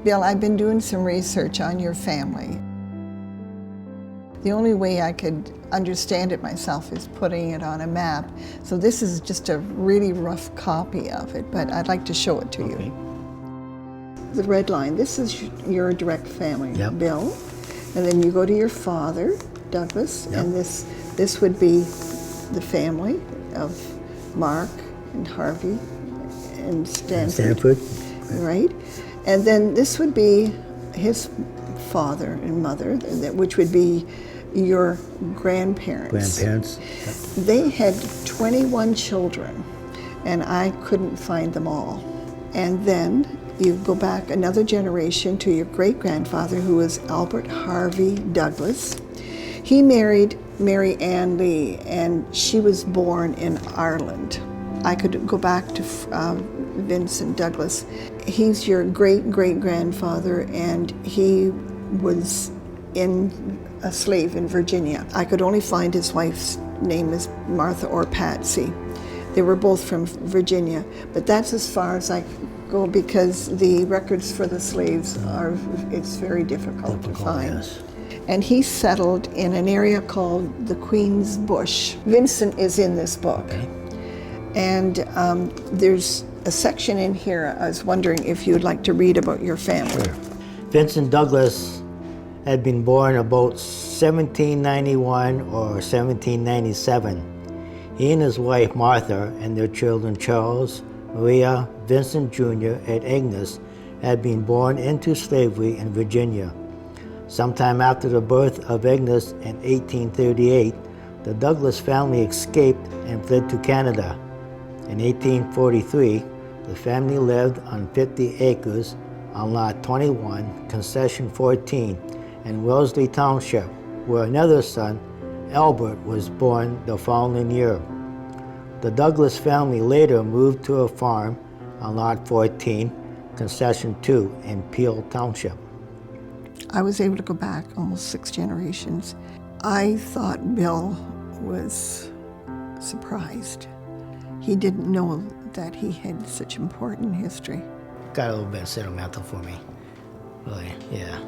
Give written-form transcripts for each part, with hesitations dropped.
Bill, I've been doing some research on your family. The only way I could understand it myself is putting it on a map. So this is just a really rough copy of it, but I'd like to show it to you. The red line, this is your direct family, Bill. And then you go to your father, Douglas, and this would be the family of Mark and Harvey and Stanford. Right? And then this would be his father and mother, which would be your grandparents. They had 21 children, and I couldn't find them all. And then you go back another generation to your great-grandfather, who was Albert Harvey Douglas. He married Mary Ann Lee, and she was born in Ireland. I could go back to Vincent Douglas. He's your great-great-grandfather, and he was a slave in Virginia. I could only find his wife's name as Martha or Patsy. They were both from Virginia, but that's as far as I go because the records for the slaves it's very difficult to find. Yes. And he settled in an area called the Queen's Bush. Vincent is in this book. And there's a section in here I was wondering if you'd like to read about your family. Sure. Vincent Douglas had been born about 1791 or 1797. He and his wife Martha and their children Charles, Maria, Vincent Jr., and Agnes had been born into slavery in Virginia. Sometime after the birth of Agnes in 1838, the Douglas family escaped and fled to Canada. In 1843, the family lived on 50 acres on Lot 21, Concession 14, in Wellesley Township, where another son, Albert, was born the following year. The Douglas family later moved to a farm on Lot 14, Concession 2, in Peel Township. I was able to go back almost 6 generations. I thought Bill was surprised. He didn't know that he had such important history. Got a little bit sentimental for me, really, yeah.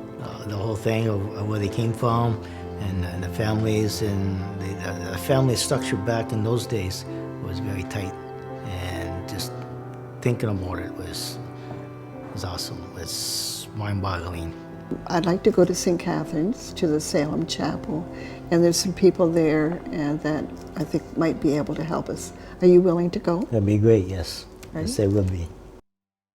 The whole thing of where they came from and the families and the family structure back in those days was very tight. And just thinking about it was awesome. It's mind-boggling. I'd like to go to St. Catherine's, to the Salem Chapel, and there's some people there that I think might be able to help us. Are you willing to go? That'd be great, yes. Right? Yes, they would be.